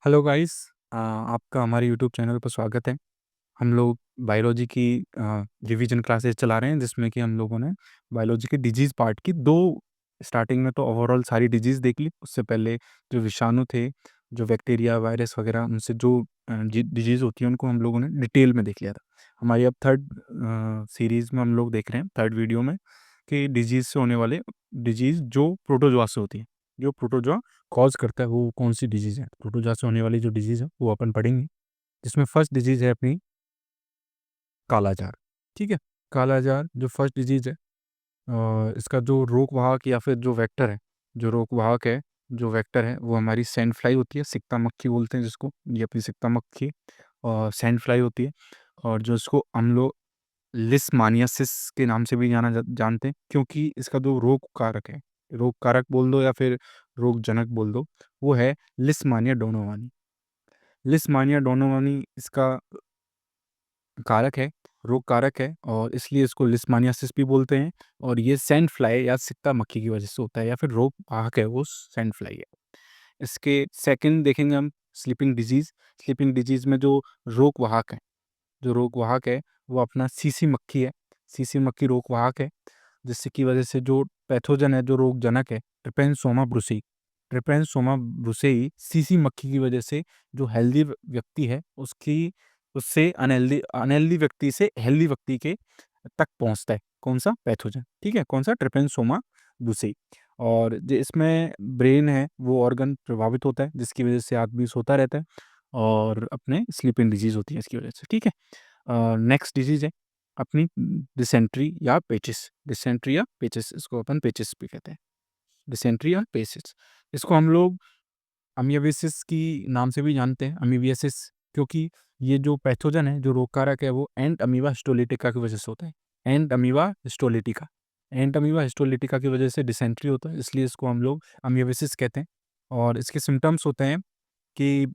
Hello guys. आपका हमारे YouTube channel पर स्वागत है। हम लोग बायोलॉजी की रिवीजन क्लासेस चला रहे हैं, जिसमें कि हम लोगों ने बायोलॉजी के डिजीज़ पार्ट की दो स्टार्टिंग में तो ओवरऑल सारी डिजीज़ देख ली। उससे पहले जो विषाणु थे, जो बैक्टीरिया वायरस वगैरह, उनसे जो डिजीज़ होती है उनको हम लोगों ने डिटेल में देख लिया था। हमारी अब थर्ड सीरीज़ में हम लोग देख रहे हैं, थर्ड वीडियो में, कि डिजीज़ से होने वाले डिजीज़ जो प्रोटोजोआ से होती है, जो प्रोटोजोआ कॉज करता है, वो कौन सी डिजीज़ है। प्रोटोजोआ से होने वाली जो डिजीज़ है वो अपन पढ़ेंगे, जिसमें फर्स्ट डिजीज़ है अपनी कालाजार। ठीक है, कालाजार जो फर्स्ट डिजीज़ है, इसका जो रोगवाहक या फिर जो वेक्टर है, जो रोगवाहक है, जो वेक्टर है, वो हमारी सैंड फ्लाई होती है, सिक्ता मक्खी बोलते हैं जिसको। ये अपनी सिक्ता मक्खी और सैंड फ्लाई होती है, और जो इसको हम लोग लिस्मानियासिस के नाम से भी जानते हैं, क्योंकि इसका जो रोग कारक है, रोग कारक बोल दो या फिर रोगजनक बोल दो, वो है लिस्मानिया डोनोवानी। लिस्मानिया डोनोवानी इसका कारक है, रोग कारक है, और इसलिए इसको लिस्मानियासिस भी बोलते हैं। और ये सैंड फ्लाई या सिक्ता मक्खी की वजह से होता है, या फिर रोग वाहक है वो सैंड फ्लाई है। इसके सेकंड देखेंगे हम स्लीपिंग डिजीज़। स्लीपिंग डिजीज़ में जो रोग वाहक है, जो रोग वाहक है, वो अपना सीसी मक्खी है। सीसी मक्खी रोग वाहक है, जिससे की वजह से जो पैथोजन है, जो रोगजनक है, ट्रिपेनोसोमा ब्रुसी, ट्रिपेनोसोमा ब्रुसेई सीसी मक्खी की वजह से जो हेल्दी व्यक्ति है उसकी, उससे अनहेल्दी अनहेल्दी व्यक्ति से हेल्दी व्यक्ति के तक पहुंचता है। कौन सा पैथोजन? ठीक है, कौन सा? ट्रिपेनोसोमा ब्रुसेई। और जो इसमें ब्रेन है, वो ऑर्गन प्रभावित होता है, जिसकी वजह से आदमी सोता रहता है, और अपने स्लीपिंग डिजीज होती है इसकी वजह से। ठीक है, नेक्स्ट डिजीज है अपनी डिसेंट्री या पेचिस। डिसेंट्री या पेचिस, इसको अपन पेचिस भी कहते हैं, डिसेंट्री या पेचिस। इसको हम लोग अमीबियासिस की नाम से भी जानते हैं, अमीबियासिस, क्योंकि ये जो पैथोजन है, जो रोगकारक है, वो एंट अमीबा हिस्टोलिटिका की वजह से होता है। एंट अमीबा हिस्टोलिटिका, एंट अमीबा हिस्टोलिटिका की वजह से डिसेंट्री होता है, इसलिए इसको हम लोग अमीबियासिस कहते हैं। और इसके सिम्टम्स होते हैं कि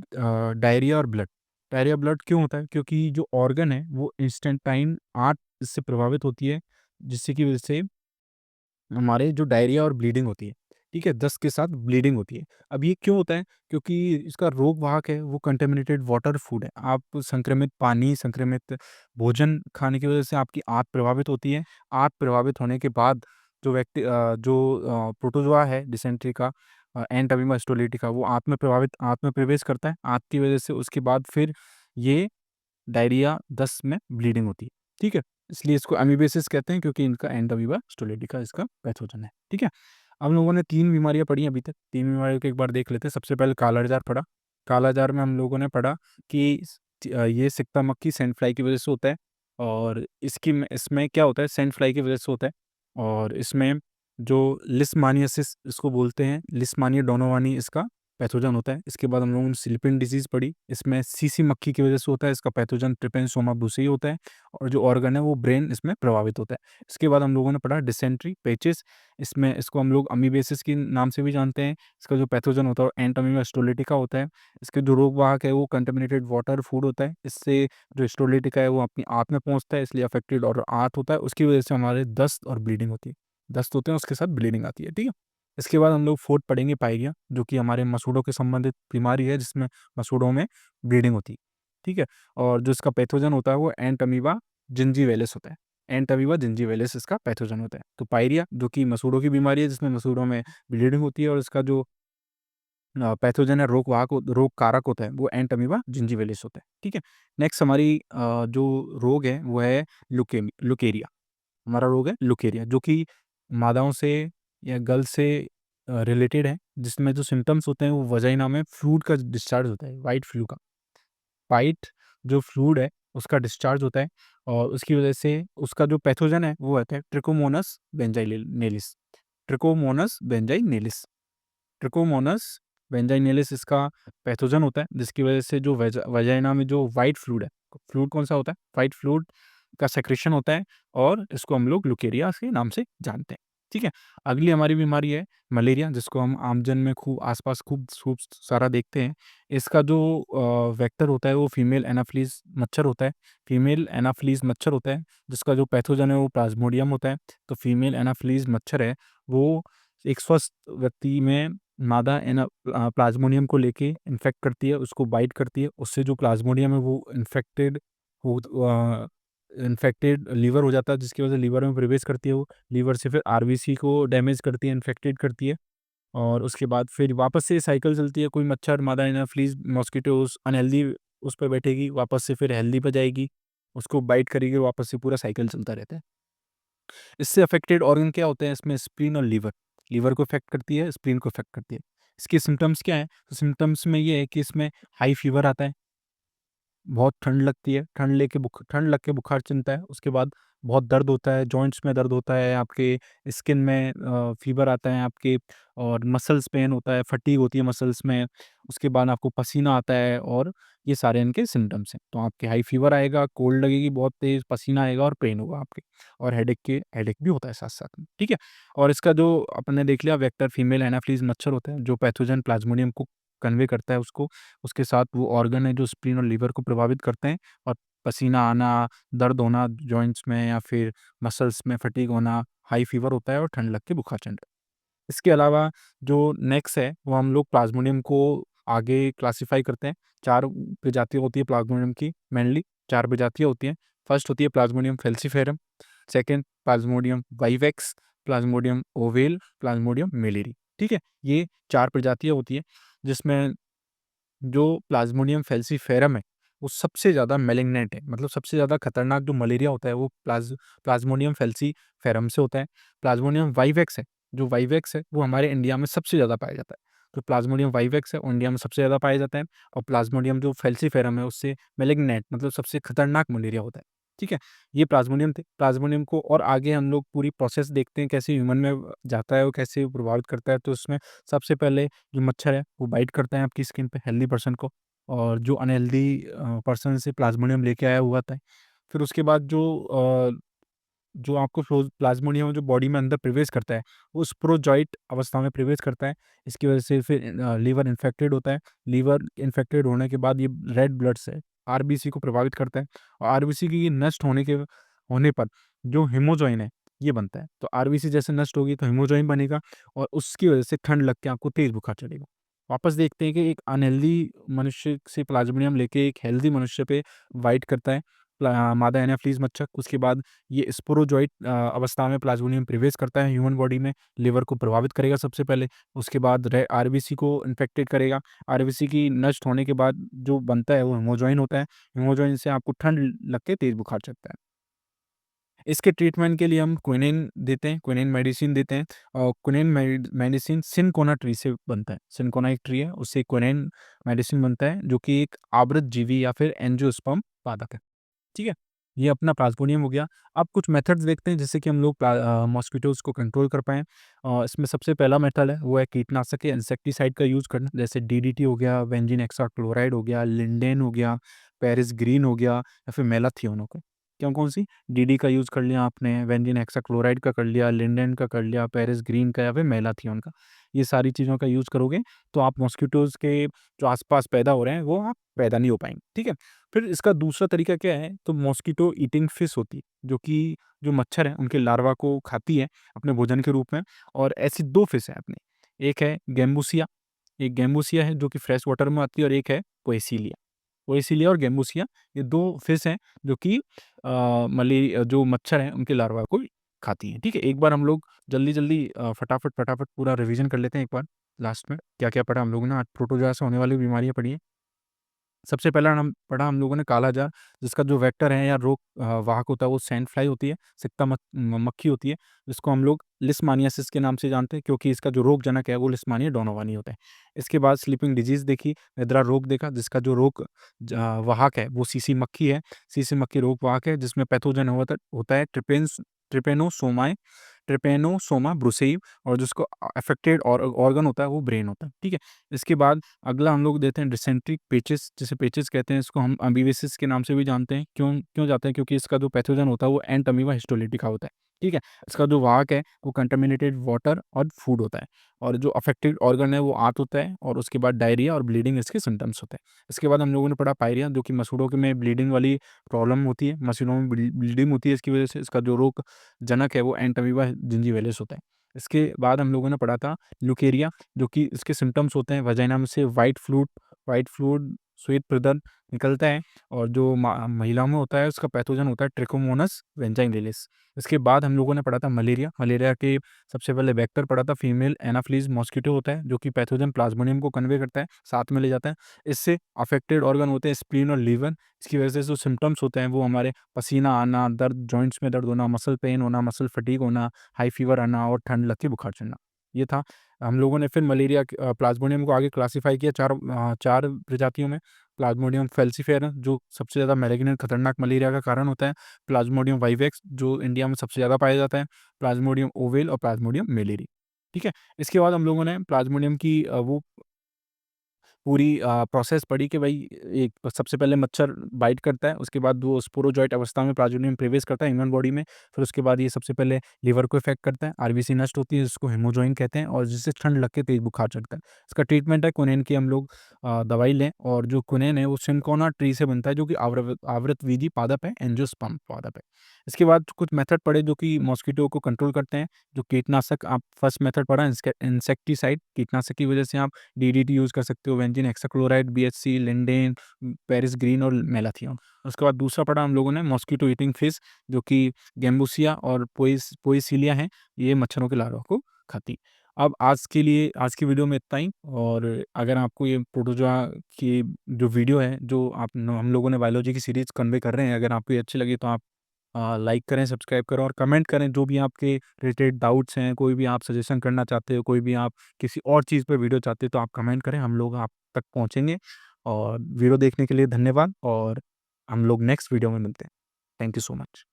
डायरिया और ब्लड। डायरिया ब्लड क्यों होता है? क्योंकि जो ऑर्गन है वो इंस्टेंटाइन 8 इससे प्रभावित होती है, जिससे की वजह से हमारे जो डायरिया और ब्लीडिंग होती है, ठीक है? दस्त के साथ ब्लीडिंग होती है। अब ये क्यों होता है? क्योंकि इसका रोग वाहक है वो कंटामिनेटेड वाटर फूड है। आप संक्रमित पानी, संक्रमित भोजन खाने की वजह से आपकी आँत प्रभावित होती है। आँत प्रभावित होने के बाद जो प्रोटोज़ोआ है डिसेंट्री का, एंट अमीबा हिस्टोलिटिका, वो आँत में प्रवेश करता है। आँत की वजह से उसके बाद फिर ये डायरिया, दस्त में ब्लीडिंग होती है। ठीक है? इसलिए इसको अमीबियासिस कहते हैं, क्योंकि इनका एंट अमीबा हिस्टोलिटिका इसका पैथोजन है। ठीक है? हम लोगों ने 3 बीमारियाँ पढ़ी अभी तक। 3 बीमारियों को एक बार देख लेते हैं। सबसे पहले कालाजार पढ़ा। कालाजार में हम लोगों ने पढ़ा कि ये सिक्ता मक्खी सैंड फ्लाई की वजह से होता है, और इसमें क्या होता है? सैंड फ्लाई की वजह से होता है, और इसमें जो लिस्मानियासिस इसको बोलते हैं, लिस्मानिया डोनोवानी इसका पैथोजन होता है। इसके बाद हम लोगों ने स्लीपिंग डिजीज़ पढ़ी। इसमें सीसी मक्खी की वजह से होता है, इसका पैथोजन ट्रिपेनोसोमा ब्रुसेई होता है, और जो ऑर्गन है वो ब्रेन इसमें प्रभावित होता है। इसके बाद हम लोगों ने पढ़ा डिसेंट्री, पेचिस। इसमें इसको हम लोग अमीबियासिस के नाम से भी जानते हैं। इसका जो पैथोजन होता है वो एंट अमीबा हिस्टोलिटिका होता है। इसके जो रोगवाहक है वो कंटामिनेटेड वाटर फूड होता है। इससे जो हिस्टोलिटिका है वो अपनी आँत में पहुँचता है, इसलिए अफेक्टेड और आँत होता है। उसकी वजह से हमारे दस्त और ब्लीडिंग होती है। दस्त होते हैं, उसके साथ ब्लीडिंग आती है। ठीक है? इसके बाद हम लोग फोर्थ पढ़ेंगे पायरिया, जो कि हमारे मसूड़ों के संबंधित बीमारी है, जिसमें मसूड़ों में ब्लीडिंग होती है। ठीक है? और जो इसका पैथोजन होता है वो एंट अमीबा जिंजीवेलिस होता है। एंट अमीबा जिंजीवेलिस इसका पैथोजन होता है। तो पायरिया जो कि मसूड़ों की बीमारी है, जिसमें मसूड़ों में ब्लीडिंग होती है, और इसका जो पैथोजन है, रोग कारक होता है, वो एंट अमीबा जिंजीवेलिस होता है। ठीक है? नेक्स्ट हमारी जो रोग है वो है लुकेरिया। हमारा रोग है लुकेरिया, जो कि मादाओं से या गर्ल्स से रिलेटेड है, जिसमें जो सिम्पटम्स होते हैं वो वजाइना में फ्लूइड का डिस्चार्ज होता है, व्हाइट फ्लू का। व्हाइट जो फ्लूइड है उसका डिस्चार्ज होता है, और उसकी वजह से उसका जो पैथोजन है वो होता है ट्रिकोमोनास बेंजाइनेलिस। ट्रिकोमोनास बेंजाइनेलिस, ट्रिकोमोनास बेंजाइनेलिस इसका पैथोजन होता है, जिसकी वजह से जो वजाइना में जो व्हाइट फ्लूइड है, फ्लूइड कौन सा होता है? व्हाइट फ्लूइड का सेक्रेशन होता है, और इसको हम लोग लुकेरिया के नाम से जानते हैं। ठीक है? अगली हमारी बीमारी है मलेरिया, जिसको हम आमजन में खूब आसपास खूब खूब सारा देखते हैं। इसका जो वेक्टर होता है वो फीमेल एनाफ्लीज मच्छर होता है। फीमेल एनाफ्लीज मच्छर होता है, जिसका जो पैथोजन है वो प्लाज्मोडियम होता है। तो फीमेल एनाफ्लीज मच्छर है, वो एक स्वस्थ व्यक्ति में मादा प्लाज्मोडियम को लेके इन्फेक्ट करती है, उसको बाइट करती है, उससे जो प्लाज्मोडियम है वो इन्फेक्टेड लीवर हो जाता है, जिसकी वजह से लीवर में प्रवेश करती है, वो लीवर से फिर आरबीसी को डैमेज करती है, इन्फेक्टेड करती है। और उसके बाद फिर वापस से साइकिल चलती है, कोई मच्छर, मादा एनाफिलीज मॉस्किटो उस अनहेल्दी उस पे बैठेगी, वापस से फिर हेल्दी पे जाएगी, उसको बाइट करेगी, वापस से पूरा साइकिल चलता रहता है। इससे अफेक्टेड ऑर्गन क्या होते हैं इसमें? स्प्लीन और लीवर। लीवर को इफेक्ट करती है, स्प्लीन को इफेक्ट करती है। इसके सिम्टम्स क्या है? तो सिम्टम्स में ये है कि इसमें हाई फीवर आता है, बहुत ठंड लगती है, ठंड लग के बुखार चलता है, उसके बाद बहुत दर्द होता है, जॉइंट्स में दर्द होता है, आपके स्किन में फीवर आता है आपके, और मसल्स पेन होता है, फटीग होती है मसल्स में, उसके बाद आपको पसीना आता है, और ये सारे इनके सिम्टम्स हैं। तो आपके हाई फीवर आएगा, कोल्ड लगेगी बहुत तेज़, पसीना आएगा और पेन होगा आपके, और हेडेक भी होता है साथ-साथ में, ठीक है? और इसका जो आपने देख लिया वेक्टर फीमेल एनाफिलीज़ मच्छर होता है, जो पैथोजन प्लाज्मोडियम को कन्वे करता है उसको, उसके साथ वो ऑर्गन है जो स्प्लीन और लीवर को प्रभावित करते हैं, और पसीना आना, दर्द होना जॉइंट्स में या फिर मसल्स में फटीग होना, हाई फीवर होता है और ठंड लग के बुखार चढ़ना। इसके अलावा जो नेक्स्ट है वो हम लोग प्लाज्मोडियम को आगे क्लासिफाई करते हैं। 4 प्रजातियाँ होती है प्लाज्मोडियम की, मेनली 4 प्रजातियाँ होती हैं। फर्स्ट होती है plasmodium falciparum, second plasmodium vivax, plasmodium ovale, plasmodium malariae, ठीक है? ये 4 प्रजातियाँ होती हैं, जिसमें जो प्लाज्मोडियम फैल्सीफेरम है, वो सबसे ज़्यादा मैलिग्नेंट है, मतलब सबसे ज़्यादा खतरनाक जो मलेरिया होता है वो प्लाज्मोडियम फैल्सीफेरम से होता है। प्लाज्मोडियम वाइवेक्स है, जो वाइवेक्स है वो हमारे इंडिया में सबसे ज़्यादा पाया जाता है। तो प्लाज्मोडियम वाइवेक्स है वो इंडिया में सबसे ज़्यादा पाया जाता है, और प्लाज्मोडियम जो फैल्सीफेरम है उससे मैलिग्नेंट मतलब सबसे खतरनाक मलेरिया होता है, ठीक है? ये प्लाज्मोडियम थे। प्लाज्मोडियम को और आगे हम लोग पूरी प्रोसेस देखते हैं कैसे ह्यूमन में जाता है, वो कैसे प्रभावित करता है। तो उसमें सबसे पहले जो मच्छर है वो बाइट करता है आपकी स्किन पे हेल्दी पर्सन को, और जो अनहेल्दी पर्सन से प्लाज्मोडियम लेके आया हुआ था। फिर उसके बाद जो आपको प्लाज्मोडियम जो बॉडी में अंदर प्रवेश करता है, वो स्पोरोजॉइट अवस्था में प्रवेश करता है। इसकी वजह से फिर लीवर इन्फेक्टेड होता है। लीवर इन्फेक्टेड होने के बाद ये रेड ब्लड से आरबीसी को प्रभावित करता है, और आरबीसी की नष्ट होने पर जो हीमोजॉइन है ये बनता है। तो आरबीसी जैसे नष्ट होगी तो हीमोजॉइन बनेगा, और उसकी वजह से ठंड लग के आपको तेज बुखार चढ़ेगा। वापस देखते हैं कि एक अनहेल्दी मनुष्य से प्लाज्मोडियम लेके एक हेल्दी मनुष्य पे बाइट करता है मादा एनाफिलीज मच्छर। उसके बाद ये स्पोरोजॉइट अवस्था में प्लाज्मोडियम प्रवेश करता है ह्यूमन बॉडी में, लिवर को प्रभावित करेगा सबसे पहले, उसके बाद आरबीसी को इन्फेक्टेड करेगा। आरबीसी की नष्ट होने के बाद जो बनता है वो हीमोजॉइन होता है। हीमोजॉइन से आपको ठंड लग के तेज बुखार चढ़ता है। इसके ट्रीटमेंट के लिए हम क्विनिन देते हैं, क्विनिन मेडिसिन देते हैं, और क्विनिन मेडिसिन सिनकोना ट्री से बनता है। सिनकोना एक ट्री है, उससे क्विनिन मेडिसिन बनता है, जो कि एक आवृत जीवी या फिर एंजियोस्पर्म पादप है। ठीक है? ये अपना प्लाज़्मोडियम हो गया। अब कुछ मेथड्स देखते हैं जिससे कि हम लोग मॉस्किटोज़ को कंट्रोल कर पाएँ। इसमें सबसे पहला मेथड है वो है कीटनाशक या इंसेक्टिसाइड का यूज़ करना, जैसे डीडीटी हो गया, बेंजीन हेक्साक्लोराइड हो गया, लिंडेन हो गया, पेरिस ग्रीन हो गया, या फिर मेलाथियोन हो गया। कौन-कौन सी? डीडी का यूज़ कर लिया आपने, बेंजीन हेक्साक्लोराइड का कर लिया, लिंडेन का कर लिया, पेरिस ग्रीन का या फिर मेलाथियोन का। ये सारी चीज़ों का यूज़ करोगे तो आप मॉस्किटोज़ के जो आस-पास पैदा हो रहे हैं वो आप पैदा नहीं हो पाएँगे। ठीक है? फिर इसका दूसरा तरीका क्या है, तो मॉस्किटो ईटिंग फिश होती है, जो कि जो मच्छर हैं, उनके लार्वा को खाती है अपने भोजन के रूप में, और ऐसी 2 फिश हैं अपनी। एक है गैम्बूसिया, एक गैम्बूसिया है जो कि फ्रेश वाटर में आती है, और एक है पोएसिलिया। पोएसिलिया और गैम्बूसिया ये 2 फिश हैं जो कि जो मच्छर हैं, उनके लार्वा को खाती हैं। ठीक है? एक बार हम लोग जल्दी-जल्दी फटाफट पूरा रिवीजन कर लेते हैं एक बार लास्ट में, क्या-क्या पढ़ा हम लोगों ने आज? प्रोटोज़ोआ से होने वाली बीमारियाँ पढ़ी हैं। सबसे पहला हम लोगों ने कालाजार, जिसका जो वेक्टर है या रोग वाहक होता है वो सैंड फ्लाई होती है, सिक्ता मक्खी होती है, जिसको हम लोग लिस्मानियासिस के नाम से जानते हैं, क्योंकि इसका जो रोगजनक है वो लिस्मानिया डोनोवानी होता है। इसके बाद स्लीपिंग डिजीज़ देखी, निद्रा रोग देखा, जिसका जो रोग वाहक है वो सीसी मक्खी है। सीसी मक्खी रोग वाहक है, जिसमें पैथोजन होता है ट्रिपेनोसोमाe ट्रिपेनोसोमा ब्रुसेई, और जिसको अफेक्टेड ऑर्गन होता है वो ब्रेन होता है। ठीक है? इसके बाद अगला हम लोग देते हैं डिसेंट्री पेचिस, जिसे पेचिस कहते हैं, इसको हम अमीबिसिस के नाम से भी जानते हैं। क्यों क्यों जानते हैं? क्योंकि इसका जो पैथोजन होता है वो एंट अमीबा हिस्टोलिटिका होता है। ठीक है? इसका जो वाहक है वो कंटामिनेटेड वाटर और फूड होता है, और जो अफेक्टेड ऑर्गन है वो आंत होता है, और उसके बाद डायरिया और ब्लीडिंग इसके सिम्पटम्स होते हैं। इसके बाद हम लोगों ने पढ़ा पायरिया, जो कि मसूड़ों के में ब्लीडिंग वाली प्रॉब्लम होती है, मसूड़ों में ब्लीडिंग होती है, इसकी वजह से इसका जो रोग जनक है वो एंट अमीबा जिंजीवेलिस होता है। इसके बाद हम लोगों ने पढ़ा था ल्यूकेरिया, जो कि इसके सिम्पटम्स होते हैं वजाइना में से व्हाइट फ्लूइड श्वेत प्रदर्भ निकलता है, और जो महिलाओं में होता है उसका पैथोजन होता है ट्रिकोमोनास वेंजाइनलिस। इसके बाद हम लोगों ने पढ़ा था मलेरिया के सबसे पहले वेक्टर पढ़ा था फीमेल एनाफ्लीज मॉस्किटो होता है, जो कि पैथोजन प्लाज्मोडियम को कन्वे करता है, साथ में ले जाता है। इससे अफेक्टेड ऑर्गन होते हैं स्प्लीन और लीवर। इसकी वजह से जो सिम्टम्स होते हैं वो हमारे पसीना आना, दर्द, जॉइंट्स में दर्द होना, मसल पेन होना, मसल फटीग होना, हाई फीवर आना और ठंड लग के बुखार चढ़ना। ये था। हम लोगों ने फिर प्लाज्मोडियम को आगे क्लासिफाई किया 4 प्रजातियों में। प्लाज्मोडियम फैल्सीफेरम, जो सबसे ज़्यादा मैलिग्नेंट खतरनाक मलेरिया का कारण होता है। प्लाज्मोडियम वाइवेक्स, जो इंडिया में सबसे ज़्यादा पाया जाता है। प्लाज्मोडियम ओवेल और प्लाज्मोडियम मेलेरी। ठीक है? इसके बाद हम लोगों ने प्लाज्मोडियम की वो पूरी प्रोसेस पढ़ी कि भाई एक सबसे पहले मच्छर बाइट करता है, उसके बाद वो स्पोरोजॉइट अवस्था में प्लाज्मोडियम प्रवेश करता है ह्यूमन बॉडी में। फिर उसके बाद ये सबसे पहले लिवर को इफ़ेक्ट करता है, आरबीसी नष्ट होती है जिसको हेमोजॉइन कहते हैं, और जिससे ठंड लग के तेज़ बुखार चढ़ता है। इसका ट्रीटमेंट है क्विनैन की हम लोग दवाई लें, और जो क्विनैन है वो सिनकोना ट्री से बनता है, जो कि आवृतवीधी पादप है, एंजियोस्पर्म पादप है। इसके बाद कुछ मेथड पढ़े जो कि मॉस्किटो को कंट्रोल करते हैं। जो कीटनाशक आप फर्स्ट मेथड पढ़ा इंसेक्टिसाइड, कीटनाशक की वजह से आप डीडीटी यूज़ कर सकते हो, benzene hexachloride, BHC, lindane, Paris green और मेलाथियोन। उसके बाद दूसरा पढ़ा हम लोगों ने मॉस्किटो ईटिंग फिश, जो कि गैम्बूसिया और पोएसिलिया हैं, ये मच्छरों के लार्वा को खाती। अब आज के लिए आज की वीडियो में इतना ही, और अगर आपको ये प्रोटोज़ोआ की जो वीडियो है, जो हम लोगों ने बायोलॉजी की सीरीज़ कन्वे कर रहे हैं, अगर आपको ये अच्छी लगी तो आप लाइक करें, सब्सक्राइब करें और कमेंट करें। जो भी आपके रिलेटेड डाउट्स हैं, कोई भी आप सजेशन करना चाहते हो, कोई भी आप किसी और चीज़ पे वीडियो चाहते हो, तो आप कमेंट करें, हम लोग आप तक पहुँचेंगे। और वीडियो देखने के लिए धन्यवाद, और हम लोग नेक्स्ट वीडियो में मिलते हैं। Thank you so much.